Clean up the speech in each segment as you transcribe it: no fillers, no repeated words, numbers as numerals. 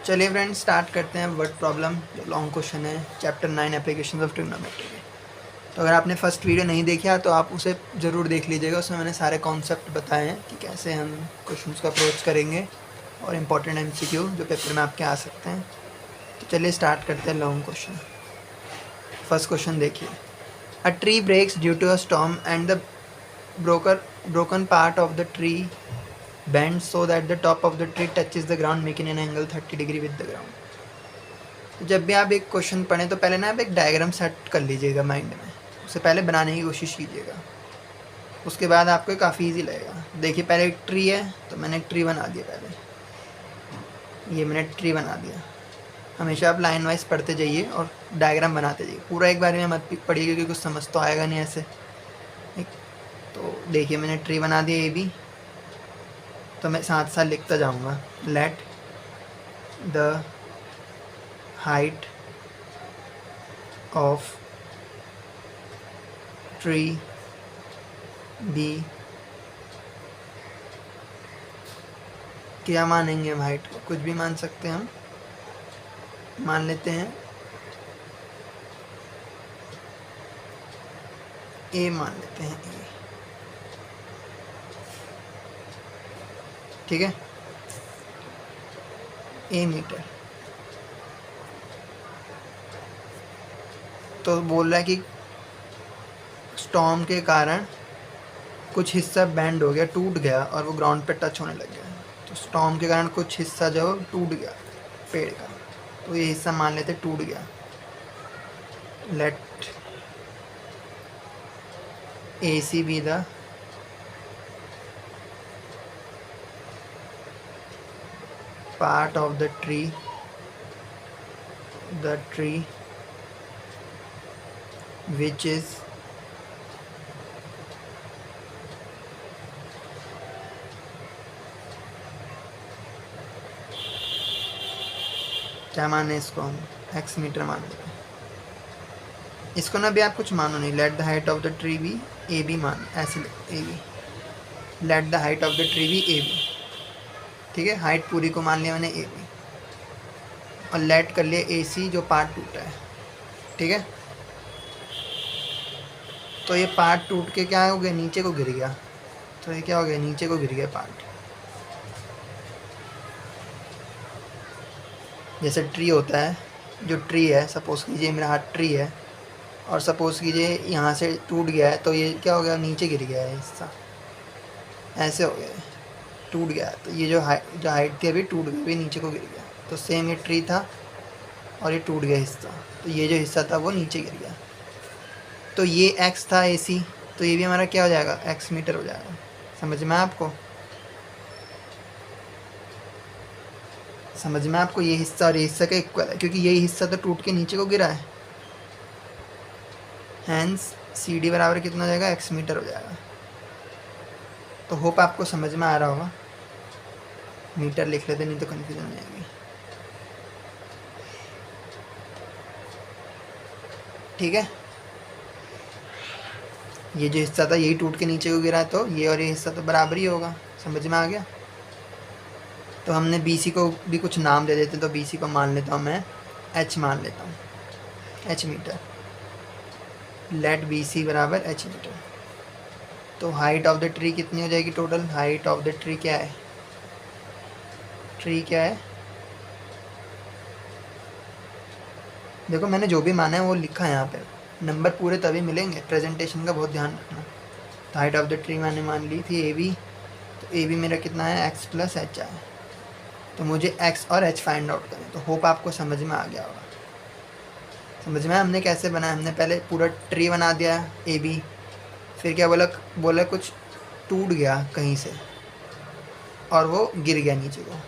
चलिए friends start करते हैं वर्ड प्रॉब्लम जो लॉन्ग क्वेश्चन है चैप्टर 9 एप्लीकेशन ऑफ ट्रिग्नोमेट्री के। तो अगर आपने फर्स्ट वीडियो नहीं देखा तो आप उसे ज़रूर देख लीजिएगा। उसमें मैंने सारे कॉन्सेप्ट बताए हैं कि कैसे हम क्वेश्चंस को अप्रोच करेंगे और इम्पॉर्टेंट एमसीक्यू जो पेपर में आपके आ सकते हैं। तो चलिए स्टार्ट करते हैं लॉन्ग क्वेश्चन। फर्स्ट क्वेश्चन देखिए, a tree breaks due to a storm and the broken part of the tree bends so that the top of the tree touches the ground making an angle 30 degree with the ground। तो जब भी आप एक question पढ़ें तो पहले ना आप एक डायग्राम सेट कर लीजिएगा माइंड में, उससे पहले बनाने की कोशिश कीजिएगा, उसके बाद आपको काफ़ी इजी लगेगा। देखिए पहले एक ट्री है तो मैंने एक ट्री बना दिया, पहले ये मैंने ट्री बना दिया। हमेशा आप लाइन वाइज पढ़ते जाइए और डायग्राम बनाते जाइए, पूरा एक बार में मत पढ़िए क्योंकि कुछ समझ तो आएगा नहीं ऐसे। तो देखिए मैंने ट्री बना दिया ए बी, तो मैं साथ साथ लिखता जाऊंगा, let the height of tree be, क्या मानेंगे हम हाइट को, कुछ भी मान सकते हैं, हम मान लेते हैं ए, मान लेते हैं ए, ठीक है, ए मीटर। तो बोल रहा है कि स्टॉर्म के कारण कुछ हिस्सा बैंड हो गया, टूट गया और वो ग्राउंड पे टच होने लग गया। तो स्टॉर्म के कारण कुछ हिस्सा जो टूट गया पेड़ का, तो ये हिस्सा मान लेते टूट गया। Let A C be the part of the tree which is क्या माने इसको, हम एक्स मीटर मान लेते हैं। इसको ना भी आप कुछ मानो नहीं, let the height of the tree be A B मान, ऐसे A B, let the height of the tree be A B, ठीक है। हाइट पूरी को मान लिया मैंने ए बी और लेट कर लिया ए सी जो पार्ट टूटा है, ठीक है। तो ये पार्ट टूट के क्या हो गया, नीचे को गिर गया। तो ये क्या हो गया, नीचे को गिर गया पार्ट। जैसे ट्री होता है, जो ट्री है, सपोज कीजिए मेरा हाथ ट्री है और सपोज कीजिए यहाँ से टूट गया है, तो ये क्या हो गया, नीचे गिर गया है हिस्सा, ऐसे हो गया है, टूट गया। तो ये जो हाइट थी अभी टूट गई, अभी नीचे को गिर गया। तो सेम ये ट्री था और ये टूट गया हिस्सा, तो ये जो हिस्सा था वो नीचे गिर गया। तो ये एक्स था ए सी, तो ये भी हमारा क्या हो जाएगा, एक्स मीटर हो जाएगा। समझ में आपको, समझ में आपको, ये हिस्सा और ये हिस्सा का इक्वल है क्योंकि यही हिस्सा तो टूट के नीचे को गिरा है। हैंस सी डी बराबर कितना हो जाएगा, एक्स मीटर हो जाएगा। तो होप आपको समझ में आ रहा होगा। मीटर लिख लेते नहीं तो कन्फ्यूजन हो जाएगी, ठीक है। ये जो हिस्सा था यही टूट के नीचे को गिरा है, तो ये और ये हिस्सा तो बराबर ही होगा। समझ में आ गया। तो हमने बी सी को भी कुछ नाम दे देते, तो बी सी को मान लेता हूँ मैं एच, मान लेता हूँ H metre. Let B C बराबर एच मीटर। तो हाइट ऑफ द ट्री कितनी हो जाएगी, total height of the tree क्या है, ट्री क्या है, देखो मैंने जो भी माना है वो लिखा है यहाँ पे, नंबर पूरे तभी मिलेंगे, प्रेजेंटेशन का बहुत ध्यान रखना। तो हाइट ऑफ द ट्री मैंने मान ली थी ए बी, तो ए बी मेरा कितना है, एक्स प्लस एच है। तो मुझे एक्स और एच फाइंड आउट करें। तो होप आपको समझ में आ गया होगा। समझ में हमने कैसे बनाया, हमने पहले पूरा ट्री बना दिया ए बी, फिर क्या बोला कुछ टूट गया कहीं से और वो गिर गया नीचे को।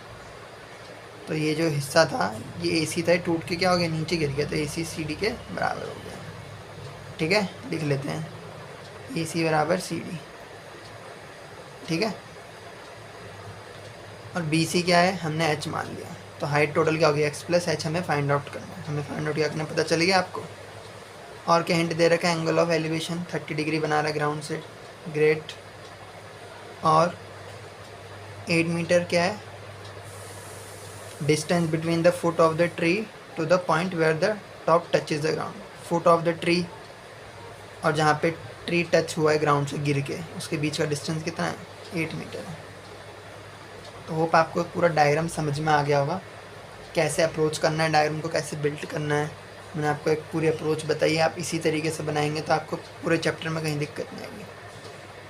तो ये जो हिस्सा था ये ए सी था, टूट के क्या हो गया, नीचे गिर गया। तो ए सी सी डी के बराबर हो गया, ठीक है। लिख लेते हैं ए सी बराबर सी डी, ठीक है। और बी सी क्या है, हमने एच मान लिया। तो हाइट टोटल क्या होगी, एक्स प्लस एच हमें फाइंड आउट करना है। हमें फाइंड आउट क्या करना पता चल गया आपको। और क्या हिंट दे रखा है, एंगल ऑफ एलिवेशन 30 डिग्री बना रहा है ग्राउंड से, ग्रेट। और 8 मीटर क्या है, distance between the foot of the tree to the point where the top touches the ground. Foot of the tree और जहाँ पे ट्री टच हुआ है ग्राउंड से गिर के, उसके बीच का डिस्टेंस कितना है? 8 मीटर है। तो होप आपको पूरा डायग्राम समझ में आ गया होगा, कैसे अप्रोच करना है, डायग्राम को कैसे बिल्ड करना है। मैंने आपको एक पूरी अप्रोच बताई है, आप इसी तरीके से बनाएंगे तो आपको पूरे चैप्टर में कहीं दिक्कत नहीं आएगी।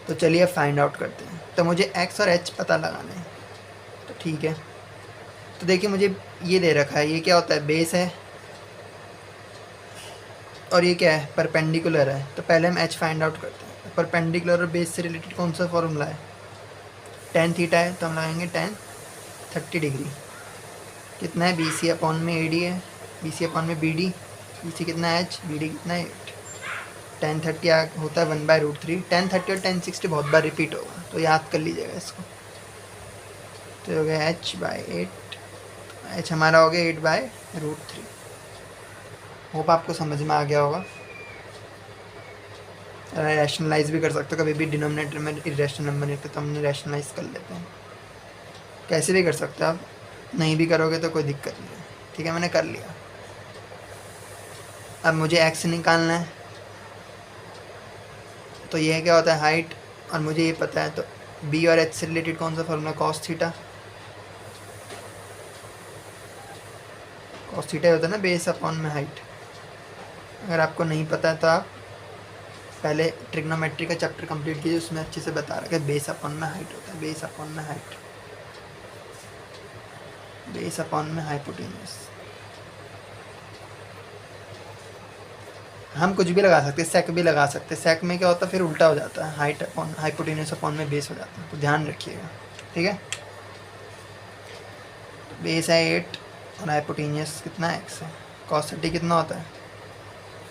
तो चलिए फाइंड आउट करते हैं। तो मुझे एक्स और एच पता लगाना है, तो ठीक है। तो देखिए मुझे ये दे रखा है, ये क्या होता है? बेस है, और ये क्या है? परपेंडिकुलर है। तो पहले हम एच फाइंड आउट करते हैं। परपेंडिकुलर और बेस से रिलेटेड कौन सा फॉर्मूला है? tan थीटा है, तो हम लगाएंगे tan 30 डिग्री। कितना है? BC अपॉन में AD है, BC अपॉन में BD। BC कितना है? H, BD कितना है? 8। tan 30 होता है 1/√3। tan 30 और tan 60 बहुत बार रिपीट होगा, तो याद कर लीजिएगा इसको। तो हो गया H/8, H हमारा हो गया 8/√3। होप आपको समझ में आ गया होगा। रैशनलाइज भी कर सकते हो, कभी भी डिनोमिनेटर में इरेशनल नंबर नहीं तो हमने रैशनलाइज कर लेते हैं। कैसे भी कर सकते हो आप, नहीं भी करोगे तो कोई दिक्कत नहीं है। ठीक है, मैंने कर लिया। अब मुझे एक्स निकालना है, तो ये क्या होता है? हाइट। और मुझे ये पता है, तो बी और एच से रिलेटेड कौन सा formula? Cos theta. Cos theta होता है ना बेस अपॉन में हाइट। अगर आपको नहीं पता है तो आप पहले ट्रिग्नोमेट्री का चैप्टर कंप्लीट कीजिए, उसमें अच्छे से बता रखा है बेस अपॉन में हाइट होता है। बेस अपॉन में हाइट, बेस अपॉन में हाइपोटेन्यूज। हम कुछ भी लगा सकते हैं, सेक भी लगा सकते हैं। सेक में क्या होता है? फिर उल्टा हो जाता है, हाइट अपॉन हाइपोटेन्यूज अपॉन में बेस हो जाता है, तो ध्यान रखिएगा। ठीक है, बेस है 8 और हाइपोटेन्यूज कितना है? एक्स है। कॉस 30 कितना होता है?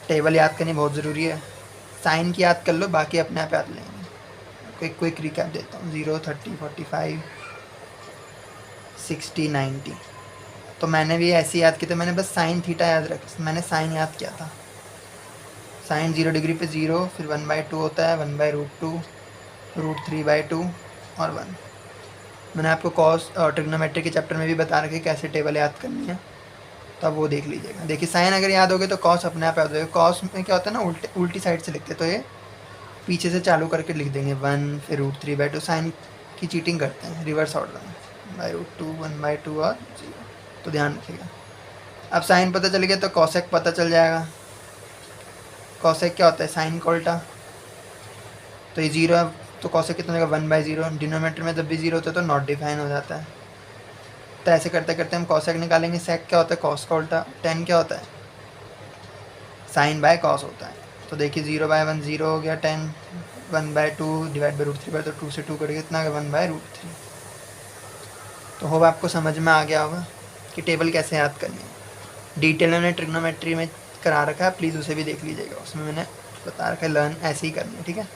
टेबल याद करनी बहुत ज़रूरी है। साइन की याद कर लो, बाकी अपने आप याद लेंगे। कोई क्विक रिकैप देता हूँ। 0, 30, 45, 60, 90। तो मैंने भी ऐसे याद किया था, मैंने बस साइन थीटा याद रखा, मैंने साइन याद किया था। साइन 0 डिग्री पे 0, फिर 1/2 होता है, 1/√2, √3/2 और 1। मैंने आपको कॉस और ट्रिग्नोमेट्री के चैप्टर में भी बता रखे कैसे टेबल याद करनी है, तो अब वो देख लीजिएगा। देखिए साइन अगर याद होगे तो कॉस अपने आप याद होगा। कॉस में क्या होता है ना, उल्टी साइड से लिखते, तो ये पीछे से चालू करके लिख देंगे 1, फिर √3/2। साइन की चीटिंग करते हैं, रिवर्स ऑर्डर में, √2, 1/2 और 0। तो ध्यान रखिएगा। अब साइन पता चल गया तो कॉसेक पता चल जाएगा। कॉसेक क्या होता है? साइन का उल्टा। तो ये 0 है, तो कॉसेक कितना होगा? 1/0। डिनोमिनेटर में जब भी 0 होता है तो नॉट डिफाइन हो जाता है। तो ऐसे करते करते हम कॉसेक निकालेंगे। सेक क्या होता है? कॉस का उल्टा। tan क्या होता है? साइन बाय कॉस होता है। तो देखिए 0/1 0 हो गया, tan 1/2 डिवाइड बाई √3, तो 2 से 2 करेंगे, कितना 1/√3। तो होप आपको समझ में आ गया होगा कि टेबल कैसे याद करनी है। डिटेल मैंने ट्रिग्नोमेट्री में करा रखा है, प्लीज़ उसे भी देख लीजिएगा, उसमें मैंने बता रखा है लर्न ऐसे ही करनी है। ठीक है,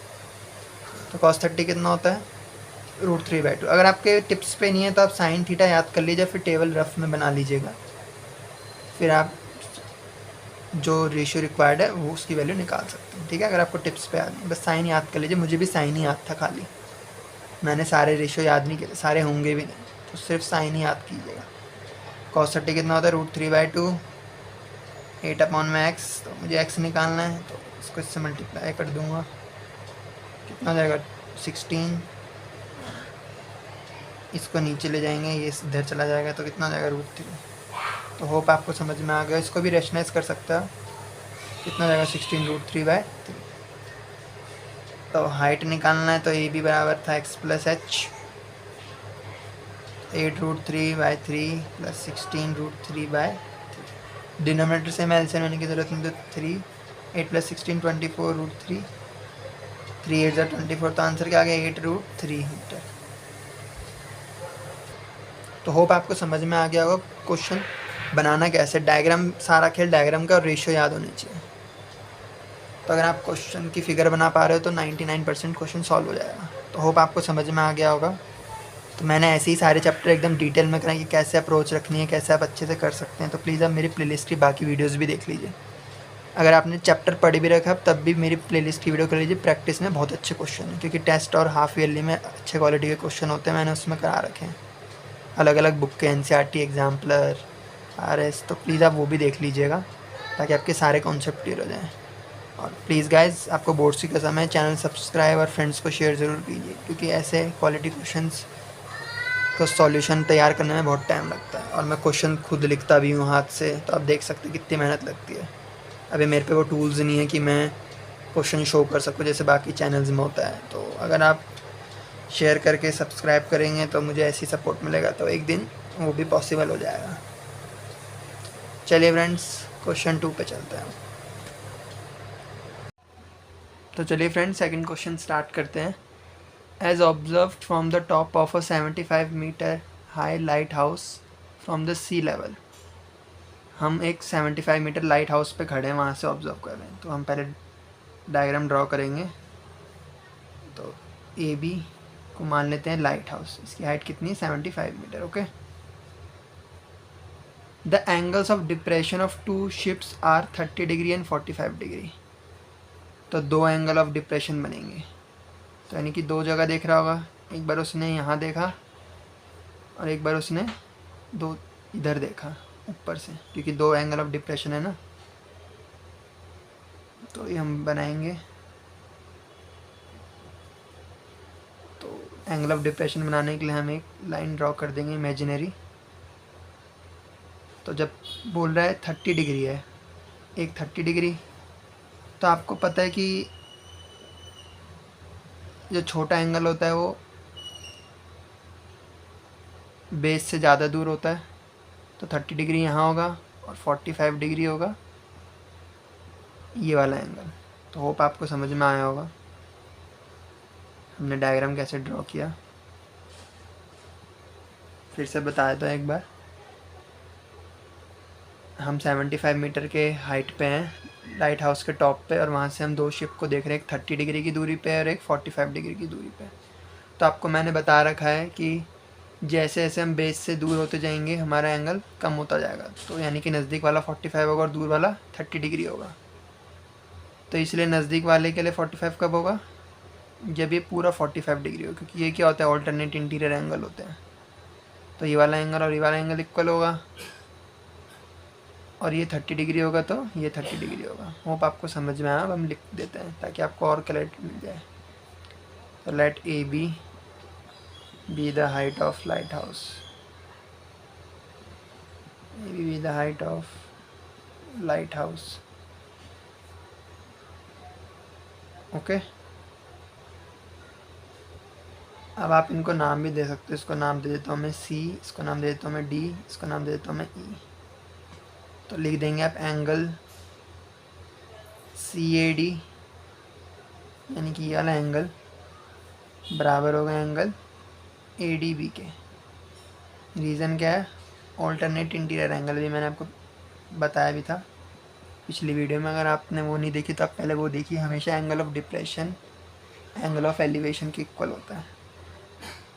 तो cos 30 कितना होता है? √3/2। अगर आपके टिप्स पे नहीं है तो आप साइन थीटा याद कर लीजिए, फिर टेबल रफ में बना लीजिएगा, फिर आप जो रेशियो रिक्वायर्ड है वो उसकी वैल्यू निकाल सकते हैं। ठीक है, अगर आपको टिप्स पे याद नहीं, बस साइन याद कर लीजिए। मुझे भी साइन ही याद था खाली, मैंने सारे रेशियो याद नहीं किए, सारे होंगे भी नहीं, तो सिर्फ साइन ही याद कीजिएगा। cos 30 कितना होता है? √3/2, 8/x। तो मुझे x निकालना है, तो इसको इससे मल्टीप्लाई कर दूंगा, कितना हो जाएगा? 16। इसको नीचे ले जाएंगे, ये इधर चला जाएगा, तो कितना हो जाएगा? √3। तो होप आपको समझ में आ गया। इसको भी रेशनाइज कर सकता है, कितना हो जाएगा? 16 √3/3। तो हाइट निकालना है, तो ए भी बराबर था x + h, 8 √3/3 + 16 √3/3। डिनोमिनेटर से मैं एलसीएम लेने की जरूरत नहीं, तो 3, 8 + 16 24 √3, 3 8 24। तो आंसर क्या आ गया? 8√3 मीटर। तो होप आपको समझ में आ गया होगा क्वेश्चन बनाना कैसे। डायग्राम, सारा खेल डायग्राम का और रेशियो याद होनी चाहिए। तो अगर आप क्वेश्चन की फिगर बना पा रहे हो तो 99% क्वेश्चन सॉल्व हो जाएगा। तो होप आपको समझ में आ गया होगा। तो मैंने ऐसे ही सारे चैप्टर एकदम डिटेल में कराएं कि कैसे अप्रोच रखनी है, कैसे आप अच्छे से कर सकते हैं। तो प्लीज़ आप मेरी प्लेलिस्ट की बाकी वीडियोज़ भी देख लीजिए। अगर आपने चैप्टर पढ़ भी रखा तब भी मेरी प्लेलिस्ट की वीडियो कर लीजिए। प्रैक्टिस में बहुत अच्छे क्वेश्चन हैं, क्योंकि टेस्ट और हाफ ईयरली में अच्छे क्वालिटी के क्वेश्चन होते हैं, मैंने उसमें करा रखे हैं। अलग अलग बुक के NCERT एग्जाम्पलर RS, तो प्लीज़ आप वो भी देख लीजिएगा ताकि आपके सारे कॉन्सेप्ट क्लियर हो जाएँ। और प्लीज़ गाइज, आपको बोर्ड्स की कसम है, चैनल सब्सक्राइब और फ्रेंड्स को शेयर ज़रूर कीजिए, क्योंकि ऐसे क्वालिटी क्वेश्चंस का सॉल्यूशन तैयार करने में बहुत टाइम लगता है और मैं क्वेश्चन खुद लिखता भी हूँ हाथ से, तो आप देख सकते हैं कितनी मेहनत लगती है। अभी मेरे पे वो टूल्स नहीं है कि मैं क्वेश्चन शो कर सकूँ जैसे बाकी चैनल्स में होता है। तो अगर आप शेयर करके सब्सक्राइब करेंगे तो मुझे ऐसी सपोर्ट मिलेगा, तो एक दिन वो भी पॉसिबल हो जाएगा। चलिए फ्रेंड्स, क्वेश्चन 2 पे चलते हैं। तो चलिए फ्रेंड्स, सेकंड क्वेश्चन स्टार्ट करते हैं। As observed from the top of a 75 metre high lighthouse from the sea level. हम एक 75 मीटर लाइट हाउस पे खड़े हैं, वहाँ से ऑब्जर्व कर रहे हैं। तो हम पहले डायग्राम ड्रॉ करेंगे। तो ए बी को मान लेते हैं लाइट हाउस, इसकी हाइट कितनी है? 75 metre. Okay. The angles of depression of two ships are 30 degree and 45 degree. तो दो एंगल ऑफ डिप्रेशन बनेंगे, तो यानी कि दो जगह देख रहा होगा। एक बार उसने यहाँ देखा और एक बार उसने दो इधर देखा ऊपर से, क्योंकि दो एंगल ऑफ डिप्रेशन है ना। तो ये हम बनाएंगे। तो एंगल ऑफ डिप्रेशन बनाने के लिए हम एक लाइन ड्रॉ कर देंगे इमेजिनरी। तो जब बोल रहा है 30 डिग्री है, एक 30 डिग्री, तो आपको पता है कि जो छोटा एंगल होता है वो बेस से ज़्यादा दूर होता है। तो 30 डिग्री यहाँ होगा और 45 डिग्री होगा ये वाला एंगल। तो होप आपको समझ में आया होगा हमने डायग्राम कैसे ड्रॉ किया। फिर से बताया तो एक बार, हम 75 मीटर के हाइट पे हैं लाइट हाउस के टॉप पे, और वहाँ से हम दो शिप को देख रहे हैं, एक 30 डिग्री की दूरी पे और एक 45 डिग्री की दूरी पे। तो आपको मैंने बता रखा है कि जैसे जैसे हम बेस से दूर होते जाएंगे हमारा एंगल कम होता जाएगा। तो यानी कि नज़दीक वाला 45 होगा और दूर वाला 30 डिग्री होगा। तो इसलिए नज़दीक वाले के लिए 45 कब होगा? जब ये पूरा 45 डिग्री हो, क्योंकि ये क्या होता है? ऑल्टरनेट इंटीरियर एंगल होते हैं। तो ये वाला एंगल और ये वाला एंगल इक्वल होगा, और ये 30 डिग्री होगा तो ये 30 डिग्री होगा। होप आपको समझ में आया। अब हम लिख देते हैं ताकि आपको और क्लैरिटी मिल जाए। तो let A B the height of lighthouse, A B the height of lighthouse. Okay. अब आप इनको नाम भी दे सकते हो। इसको नाम दे देता हूँ मैं सी, इसको नाम दे देता हूँ मैं डी, इसको नाम दे देता हूँ मैं ई। तो लिख देंगे आप एंगल CAD, यानी कि ये वाला एंगल बराबर होगा एंगल ADB के। रीज़न क्या है? ऑल्टरनेट इंटीरियर एंगल भी मैंने आपको बताया भी था पिछली वीडियो में। अगर आपने वो नहीं देखी तो आप पहले वो देखिए। हमेशा angle of depression angle of elevation के इक्वल होता है।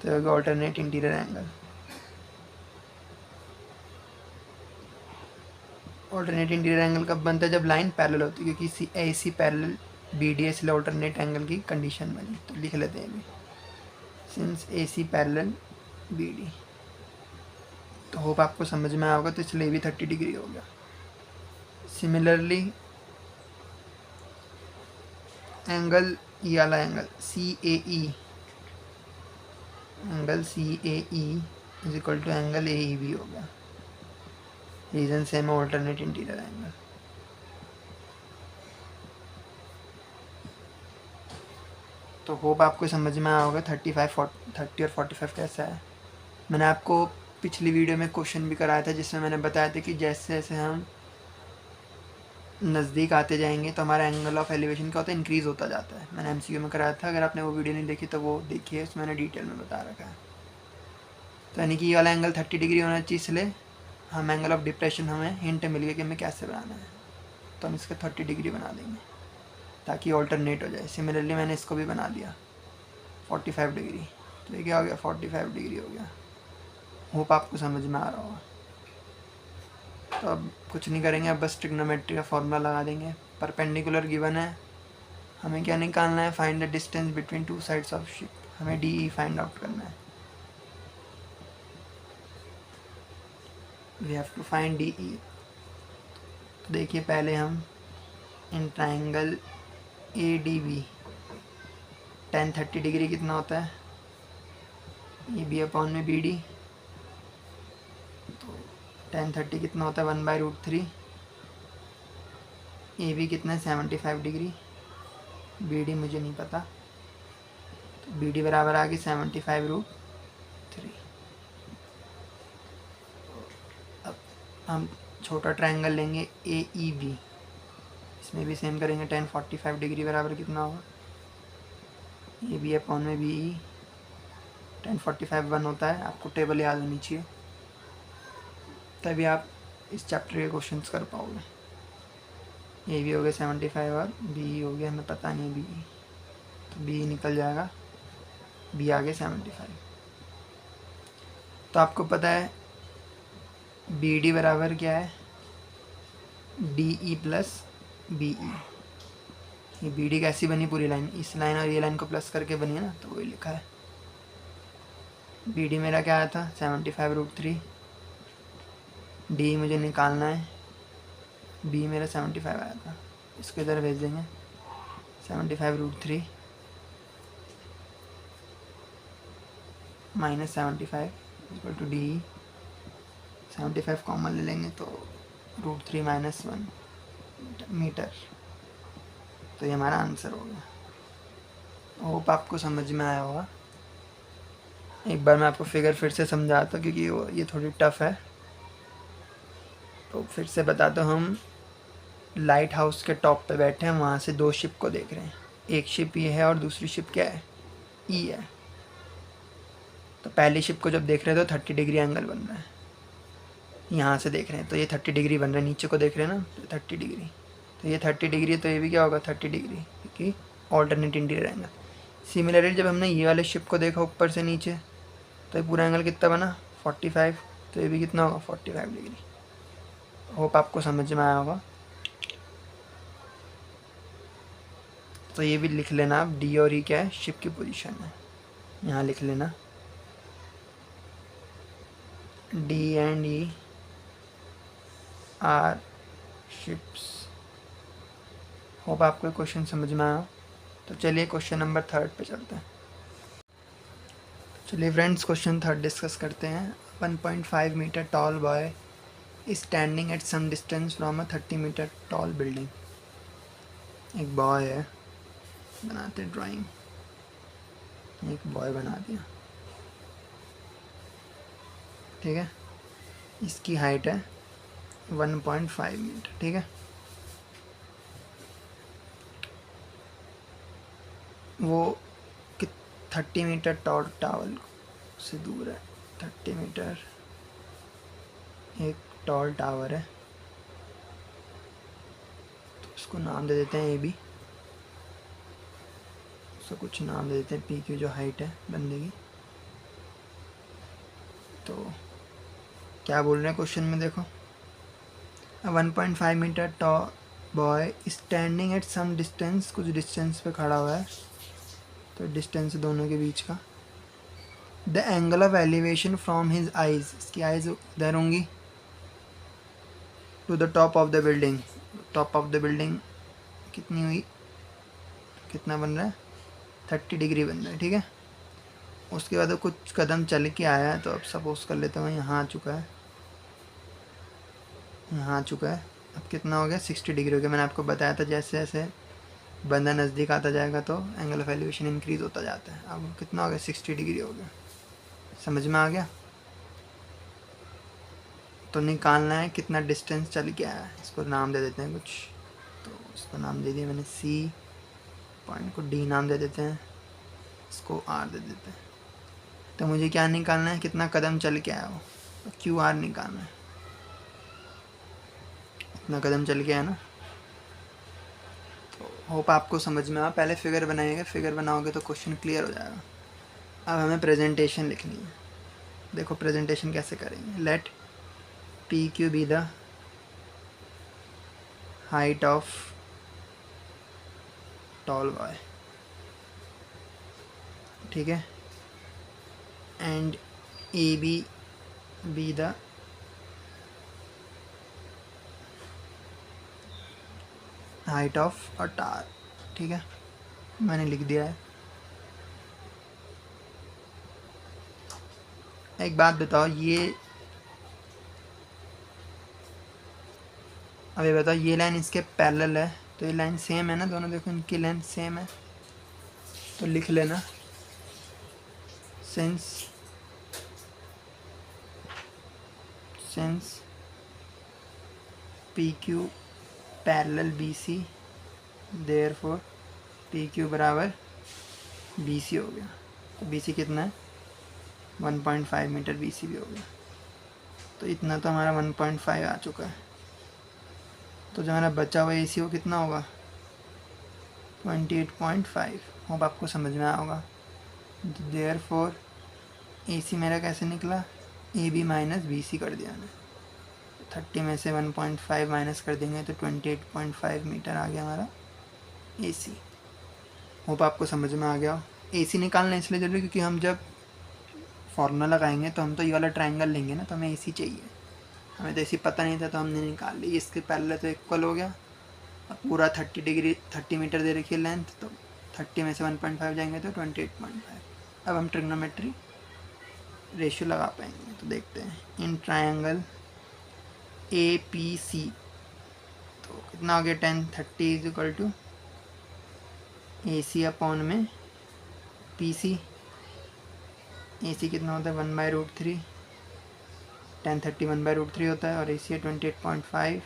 तो होगा alternate interior angle. Alternate interior angle कब बनता है? जब लाइन पैरेलल होती है, क्योंकि AC पैरेलल BD है, इसलिए ऑल्टरनेट एंगल की कंडीशन बनी। तो लिख लेते हैं अभी, सिंस AC पैरेलल BD। तो होप आपको समझ में आया होगा। तो इसलिए भी 30 डिग्री हो गया। सिमिलरली एंगल ये वाला angle CAE, angle CAE is equal to angle AEB हो गया। रीजन सेम है, ऑल्टरनेट इंटीरियर एंगल। तो होप आपको समझ में आया होगा 30 और 45 कैसा है। मैंने आपको पिछली वीडियो में क्वेश्चन भी कराया था जिसमें मैंने बताया था कि जैसे जैसे हम नज़दीक आते जाएंगे तो हमारा एंगल ऑफ एलिवेशन क्या होता है? इंक्रीज़ होता जाता है। मैंने MCQ में कराया था। अगर आपने वो वीडियो नहीं देखी तो वो देखिए, उसमें मैंने डिटेल में बता रखा है। तो यानी कि ये वाला एंगल 30 डिग्री होना चाहिए, इसलिए हम एंगल ऑफ डिप्रेशन हमें हिंट मिल गया कि हमें कैसे बनाना है। तो हम इसका 30 डिग्री बना देंगे ताकि ऑल्टरनेट हो जाए। सिमिलरली मैंने इसको भी बना दिया 45 डिग्री। तो ये क्या हो गया? 45 डिग्री हो गया। होप आपको समझ में आ रहा होगा। तो अब कुछ नहीं करेंगे, अब बस ट्रिग्नोमेट्री का फॉर्मूला लगा देंगे। परपेंडिकुलर गिवन है, हमें क्या निकालना है? Find the distance between two sides of ship. हमें DE फाइंड आउट करना है। We have to find D E. तो देखिए पहले हम in triangle A D B tan 30 degree कितना होता है, ए बी अपॉन में बी डी। तो 10 30 कितना होता है 1/√3। ए बी कितना है 75 डिग्री, बी डी मुझे नहीं पता, तो बी डी बराबर आ गई 75√3। अब हम छोटा ट्रायंगल लेंगे ए ई बी, इसमें भी सेम करेंगे 10 45 डिग्री बराबर कितना होगा, ए बी अपॉन में बी ई। 10 45 1 होता है, आपको टेबल याद होनी चाहिए, तभी आप इस चैप्टर के क्वेश्चंस कर पाओगे। ए बी हो गया 75 और बी हो गया हमें पता नहीं बी, तो बी निकल जाएगा, बी आ गया 75। तो आपको पता है बी डी बराबर क्या है, D E plus B E. ये बी डी कैसी बनी पूरी लाइन, इस लाइन और ये लाइन को प्लस करके बनी है ना, तो वही लिखा है। बी डी मेरा क्या आया था 75√3, डी मुझे निकालना है, बी मेरा 75 आया था, इसको इधर भेज देंगे 75√3 minus 75 equal to D. 75 common ले लेंगे तो √3 - 1 मीटर, तो ये हमारा आंसर हो गया। होप आपको समझ में आया होगा। एक बार मैं आपको फिगर फिर से समझाता हूँ क्योंकि ये थोड़ी टफ है, तो फिर से बताता हूँ। हम लाइट हाउस के टॉप पे बैठे हैं, वहाँ से दो शिप को देख रहे हैं, एक शिप ये है और दूसरी शिप क्या है, ई है। तो पहली शिप को जब देख रहे हैं तो 30 डिग्री एंगल बन रहा है, यहाँ से देख रहे हैं तो ये 30 डिग्री बन रहा है, नीचे को देख रहे हैं ना तो 30 डिग्री, तो ये 30 डिग्री है, तो ये भी क्या होगा 30 डिग्री, क्योंकि ऑल्टरनेट इंटीरियर एंगल। सिमिलरली जब हमने ये वाले शिप को देखा ऊपर से नीचे, तो ये पूरा एंगल कितना बना 45, तो ये भी कितना होगा 45 डिग्री। होप आपको समझ में आया होगा। तो ये भी लिख लेना आप, डी और ई क्या है, शिप की पोजीशन है, यहाँ लिख लेना D and E R ships. Hope आपको क्वेश्चन समझ में आया। तो चलिए क्वेश्चन नंबर 3 पे चलते हैं। चलिए फ्रेंड्स क्वेश्चन 3 डिस्कस करते हैं। 1.5 metre tall boy is standing at some distance from a 30 metre tall building. एक बॉय है, बनाते ड्राइंग, एक बॉय बना दिया, ठीक है। इसकी हाइट है 1.5 मीटर, ठीक है। वो 30 मीटर टावल से दूर है, 30 मीटर एक टॉल टावर है, तो उसको नाम दे देते हैं ए बी, उसको कुछ नाम दे देते हैं पी की जो हाइट है बंदे की। तो क्या बोल रहे हैं क्वेश्चन में देखो, 1.5 metre tall boy standing at some distance, कुछ डिस्टेंस पे खड़ा हुआ है, तो डिस्टेंस दोनों के बीच का। The angle of elevation from his eyes, इसकी आइज इधर होंगी, to the top of the building, top of the building कितनी हुई, कितना बन रहा है 30 डिग्री बन रहा है, ठीक है। उसके बाद वो कुछ कदम चल के आया है, तो अब सपोज कर लेते हैं यहाँ आ चुका है, यहाँ आ चुका है। अब कितना हो गया 60 डिग्री हो गया। मैंने आपको बताया था जैसे जैसे बंदा नज़दीक आता जाएगा तो एंगल ऑफ एलिवेशन इंक्रीज होता जाता है। अब कितना हो गया 60 डिग्री हो गया, समझ में आ गया। तो निकालना है कितना डिस्टेंस चल के आया है, इसको नाम दे देते हैं कुछ, तो इसको नाम दे दिया मैंने सी, पॉइंट को डी नाम दे देते हैं, इसको आर दे देते हैं। तो मुझे क्या निकालना है, कितना कदम चल के आया हो, तो क्यू आर निकालना है, इतना कदम चल के आया ना। तो होप आपको समझ में आ। पहले फिगर बनाइएगा, फिगर बनाओगे तो क्वेश्चन क्लियर हो जाएगा। अब हमें प्रेजेंटेशन लिखनी है। देखो प्रेजेंटेशन कैसे करेंगे, let P Q be the height of tall boy, ठीक है, and A B the height of a tower. ठीक है, मैंने लिख दिया है। एक बात बताओ, ये अब ये बताओ, ये लाइन इसके पैरेलल है तो ये लाइन सेम है ना, दोनों देखो इनकी लेंथ सेम है, तो लिख लेना since P Q parallel B C, therefore P Q बराबर बी सी हो गया। तो बी सी कितना है, 1.5 मीटर बी सी भी हो गया। तो इतना तो हमारा 1.5 आ चुका है। तो जो हमारा बचा हुआ ए सी वो कितना होगा, 28.5। होप आपको समझ में आया होगा। देयरफॉर ए सी मेरा कैसे निकला, A B minus B C कर दिया मैंने। 30 में से 1.5 माइनस कर देंगे तो 28.5 मीटर आ गया हमारा ए सी। होप आपको समझ में आ गया हो। ए सी निकालना इसलिए जरूरी क्योंकि हम जब फॉर्मूला लगाएंगे तो हम तो ये वाला ट्रायंगल लेंगे ना, तो हमें ए सी चाहिए। हमें तो ए सी पता नहीं था तो हमने निकाल ली। इसके पहले तो इक्वल हो गया। अब पूरा 30 मीटर दे रखी है लेंथ, तो 30 में से 1.5 जाएंगे तो 28.5। अब हम ट्रिग्नोमेट्री रेशियो लगा पाएंगे। तो देखते हैं, इन ट्रायंगल ए पी सी तो कितना हो गया, 1030 is equal to A C upon में पी सी। ए सी कितना होता है, 1/√3, 1030 1/√3 होता है, और ए सी है 28.5।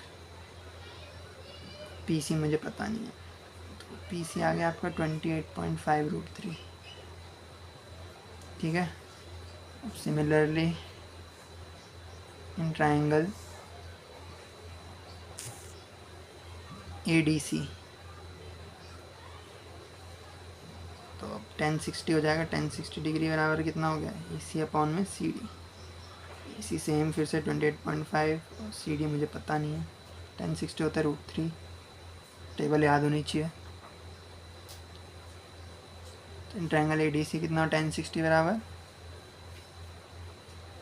पी सी मुझे पता नहीं है, तो पी सी आ गया आपका 28.5√3। ठीक है। Similarly in triangle A D C तो अब 1060 हो जाएगा। 1060 डिग्री बराबर कितना हो गया, ए सी अपॉन में सी डी। ए सी सेम फिर से 28.5 और सी डी मुझे पता नहीं है। 1060 होता है √3, टेबल याद होनी चाहिए। तो ट्रायंगल ए डी सी कितना, 1060 बराबर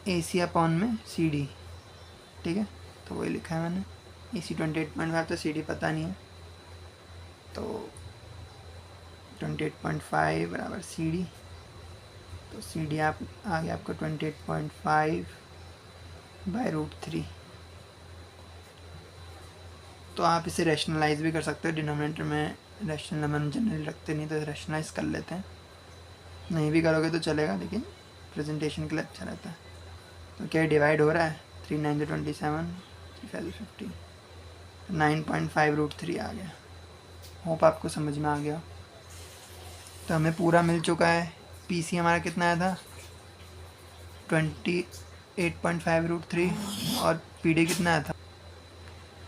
ए सी अपॉन में सी डी। ठीक है, तो वही लिखा है मैंने। ए सी 28.5 तो सी डी पता नहीं है, तो 28.5 बराबर सी डी। तो सी डी आप आ गया आपको 28.5/√3। तो आप इसे रैशनलाइज भी कर सकते हो। डिनोमिनेटर में रैशनल नंबर जनरली रखते नहीं, तो रैशनलाइज कर लेते हैं। नहीं भी करोगे तो चलेगा, लेकिन प्रेजेंटेशन के लिए अच्छा रहता है। तो क्या डिवाइड हो रहा है, 3 9 27, 3 5 50, 9.5√3 आ गया। होप आपको समझ में आ गया। तो हमें पूरा मिल चुका है। पी सी हमारा कितना आया था, 28.5√3, और पी डी कितना आया था,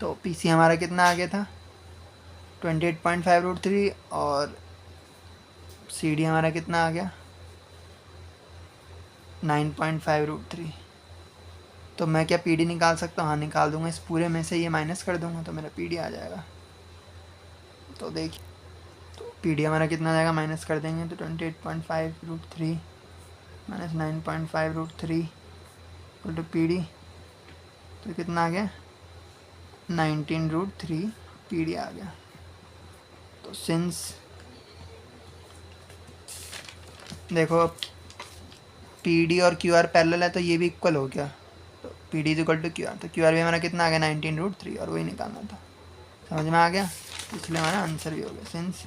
तो पी सी हमारा कितना आ गया था 28.5√3, और सी डी हमारा कितना आ गया 9.5√3। तो मैं क्या पी डी निकाल सकता हूँ, हाँ निकाल दूंगा। इस पूरे में से ये माइनस कर दूंगा तो मेरा पी डी आ जाएगा। तो देखिए, तो पी डी हमारा कितना आ जाएगा, माइनस कर देंगे तो 28.5√3 माइनस 9.5√3 टू पी डी, तो कितना आ गया 19√3 पी डी आ गया। तो सिंस देखो पी डी और क्यू आर पैरेलल है तो ये भी इक्वल हो गया। तो P D is equal to Q R, तो क्यू आर भी हमारा कितना आ गया 19√3, और वही निकालना था। समझ में आ गया, इसलिए हमारा आंसर भी हो गया। Since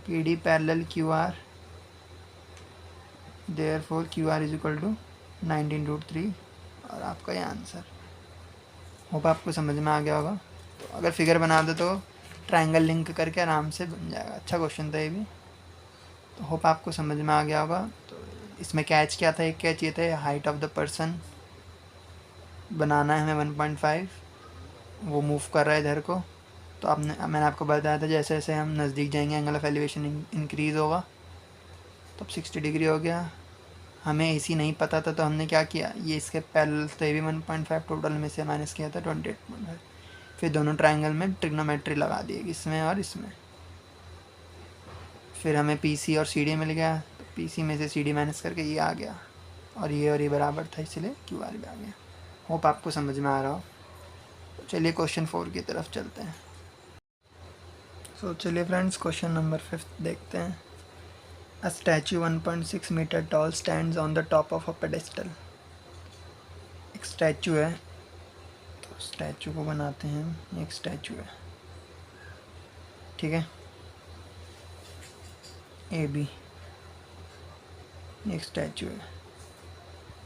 P D parallel Q R, therefore Q R is equal to 19√3, और आपका ये आंसर। होप आपको समझ में आ गया होगा। तो अगर फिगर बना दो तो ट्रायंगल लिंक करके आराम से बन जाएगा। अच्छा क्वेश्चन था ये भी। तो होप आपको समझ में आ गया होगा। तो इसमें कैच क्या था, एक कैच ये था, हाइट ऑफ द पर्सन बनाना है हमें 1.5, वो मूव कर रहा है इधर को। तो मैंने आपको बताया था जैसे जैसे हम नज़दीक जाएंगे एंगल ऑफ एलिवेशन इंक्रीज़ होगा। तो 60 डिग्री हो गया। हमें एसी नहीं पता था तो हमने क्या किया, ये इसके पैरेलल तो ये भी 1.5, टोटल में से माइनस किया था 28.5। फिर दोनों ट्रायंगल में ट्रिग्नोमेट्री लगा दी, इसमें और इसमें। फिर हमें पी सी और सी डी मिल गया। तो पी सी में से सी डी माइनस करके ये आ गया, और ये बराबर था, इसलिए क्यू आर भी आ गया। होप आपको समझ में आ रहा हो। तो चलिए क्वेश्चन 4 की तरफ चलते हैं। सो चलिए फ्रेंड्स, क्वेश्चन नंबर 5 देखते हैं। A statue 1.6 metre tall stands on the top of a pedestal. एक स्टैचू है, तो स्टैचू को बनाते हैं हम। एक स्टैचू है, ठीक है, ए बी, एक स्टैचू है।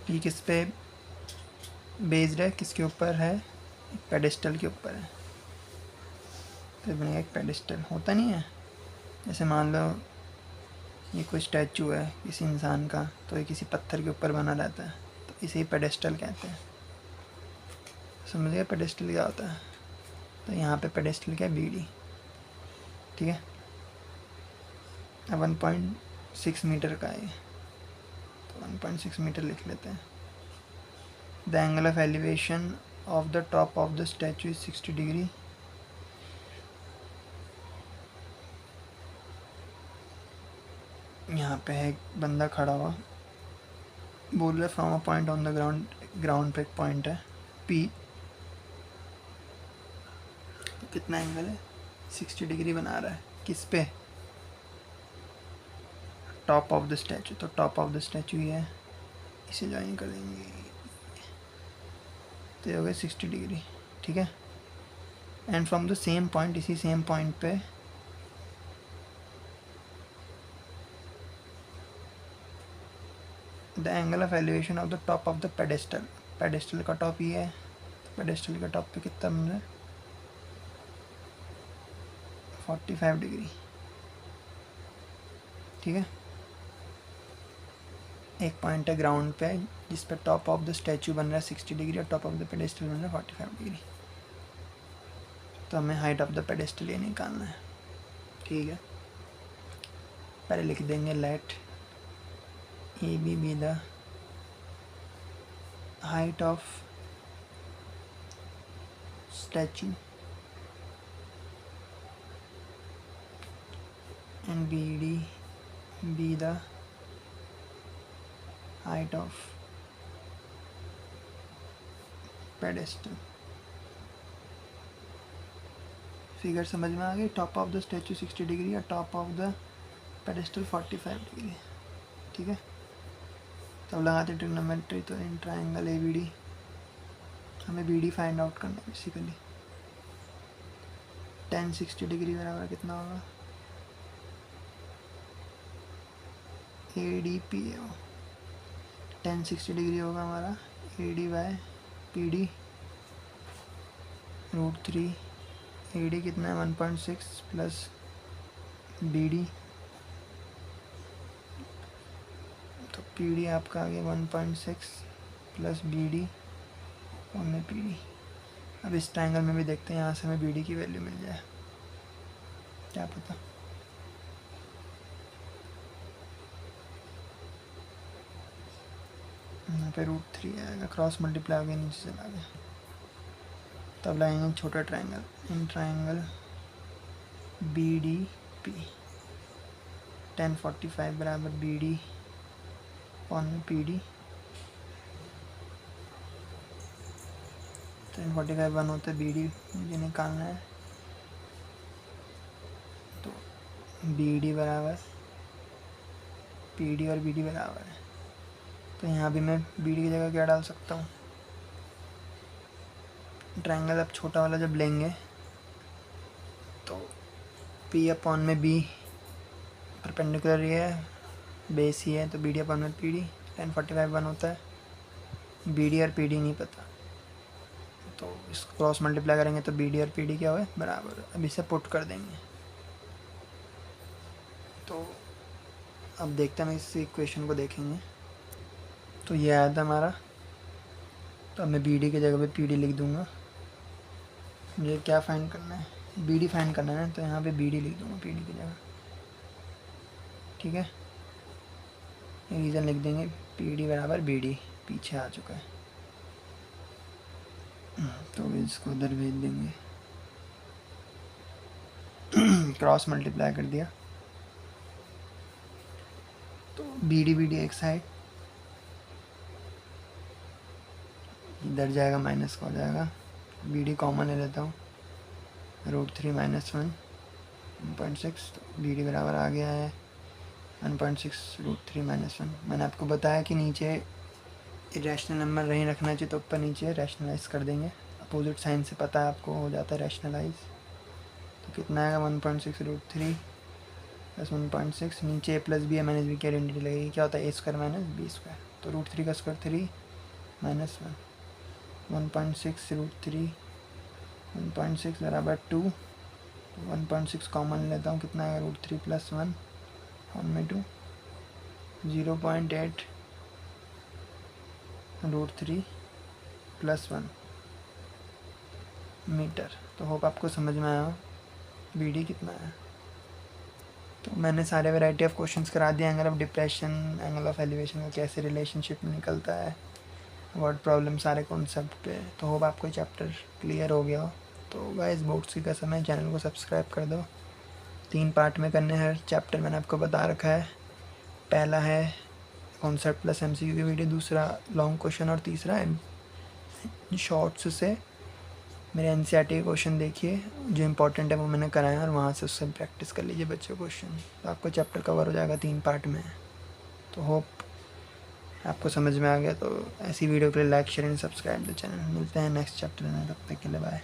ये किस पे बेस्ड है, किसके ऊपर है? एक पेडेस्टल के ऊपर है। तो बनेगा एक पेडेस्टल। होता नहीं है, जैसे मान लो ये कोई स्टैचू है किसी इंसान का, तो ये किसी पत्थर के ऊपर बना रहता है, तो इसे ही पेडेस्टल कहते हैं। समझ गए पेडेस्टल क्या होता है? तो यहाँ पे पेडेस्टल क्या है? बी डी, ठीक है। अब 1.6 मीटर का है, तो 1.6 मीटर लिख लेते हैं। The angle of elevation of the top of the statue is 60 degree. यहाँ पे है एक बंदा खड़ा हुआ, बोल रहे from a point on the ground, ground पे एक पॉइंट है पी, तो कितना एंगल है? 60 डिग्री बना रहा है। किस पे? Top of the statue. तो टॉप ऑफ द स्टैचू ही है, इसे ज्वाइन कर देंगे, तो ये हो गया 60 डिग्री, ठीक है। And from the same point, इसी सेम पॉइंट पे the angle of elevation of the top of the pedestal. Pedestal का टॉप ये है, पेडेस्टल का टॉप पे कितना बन रहा है? 45 डिग्री, ठीक है। एक पॉइंट है ग्राउंड पे जिस पे टॉप ऑफ द स्टैचू बन रहा है 60 डिग्री और टॉप ऑफ द पेडेस्टल बन रहा है 45 डिग्री। तो हमें हाइट ऑफ द पेडेस्टल ये निकालना है, ठीक है। पहले लिख देंगे let A B the height of statue and BD be the height of pedestal। Figure समझ में आ गई? Top of the statue 60 degree और top of the pedestal 45 degree, ठीक है। तब लगाते ट्रिग्नोमेट्री, तो in triangle A B D, हमें बी डी फाइंड आउट करना है बेसिकली। 10 60 डिग्री बराबर कितना होगा? A D P O. 10 60 degree होगा हमारा A D by P D √3। A D कितना है? 1.6 प्लस बी डी, तो पी डी आपका आ गया 1.6 प्लस बी डी और में पी डी। अब इस ट्रायंगल में भी देखते हैं, यहाँ से हमें बी डी की वैल्यू मिल जाए, क्या पता। यहाँ पे √3 आएगा, क्रॉस मल्टीप्लाई हो गया, नीचे चला गया। तब लगाएंगे छोटा triangle, in triangle B D P. 1045 बराबर बी डी और पी डी। 1045 वन होता है, बी डी मुझे निकालना है, तो बी डी बराबर पी डी और बी डी बराबर है। तो यहाँ भी मैं बी डी की जगह क्या डाल सकता हूँ? ट्रायंगल अब छोटा वाला जब लेंगे तो पी अपॉन में बी परपेंडिकुलर ही है, बेस ही है, तो बी डी अपॉन में पी डी। 1045 वन होता है, बी डी और पी डी नहीं पता, तो इसको क्रॉस मल्टीप्लाई करेंगे तो बी डी और पी डी क्या हुआ? बराबर। अब इसे पुट कर देंगे, तो अब देखते हैं, हम इस इक्वेशन को देखेंगे। तो ये आया था हमारा, तो अब मैं बी डी की जगह पे पी डी लिख दूँगा। मुझे क्या फाइंड करना है? बी डी फाइंड करना है, तो यहाँ पे बी डी लिख दूँगा पी डी की जगह, ठीक है। रीज़न लिख देंगे, पी डी बराबर बी डी पीछे आ चुका है, तो इसको उधर भेज देंगे। क्रॉस मल्टीप्लाई कर दिया, तो बी डी एक साइड, इधर जाएगा माइनस का हो जाएगा, बी डी कॉमन ले लेता हूँ, √3 - 1 1.6, तो बी डी बराबर आ गया है 1.6√3 - 1। मैंने आपको बताया कि नीचे इरेशनल नंबर नहीं रखना चाहिए, तो ऊपर नीचे रैशनलाइज कर देंगे। अपोजिट साइन से पता है आपको, हो जाता है रैशनलाइज। तो कितना आएगा 1.6√3 + 1.6, नीचे +b है - b की आइडेंटिटी लगेगी। क्या होता है a² - b², तो √3 का स्क्वायर 3 - 1, 1.6√3 1.6 बराबर 2, 1.6 कॉमन लेता हूँ, कितना आएगा √3 + 1 1/2, 0.8 √3 + 1 मीटर। तो होप आपको समझ में आया बी डी कितना है। तो मैंने सारे वैरायटी ऑफ क्वेश्चंस करा दिए। Angle of depression, angle of elevation का कैसे रिलेशनशिप निकलता है, वर्ड प्रॉब्लम, सारे कॉन्सेप्ट पे। तो होप आपको चैप्टर क्लियर हो गया हो। तो गाइस बोर्ड्स की कसम है, चैनल को सब्सक्राइब कर दो। 3 पार्ट में करने हर चैप्टर, मैंने आपको बता रखा है। पहला है कॉन्सेप्ट प्लस MCQ की वीडियो, दूसरा लॉन्ग क्वेश्चन और तीसरा शॉर्ट्स से मेरे NCERT के क्वेश्चन देखिए, जो इंपॉर्टेंट है वो मैंने कराया और वहाँ से उससे प्रैक्टिस कर लीजिए बच्चों क्वेश्चन। तो आपको चैप्टर कवर हो जाएगा 3 पार्ट में। तो होप आपको समझ में आ गया। तो ऐसी वीडियो के लिए like share and subscribe the channel. मिलते हैं नेक्स्ट चैप्टर में, तब तक के लिए बाय।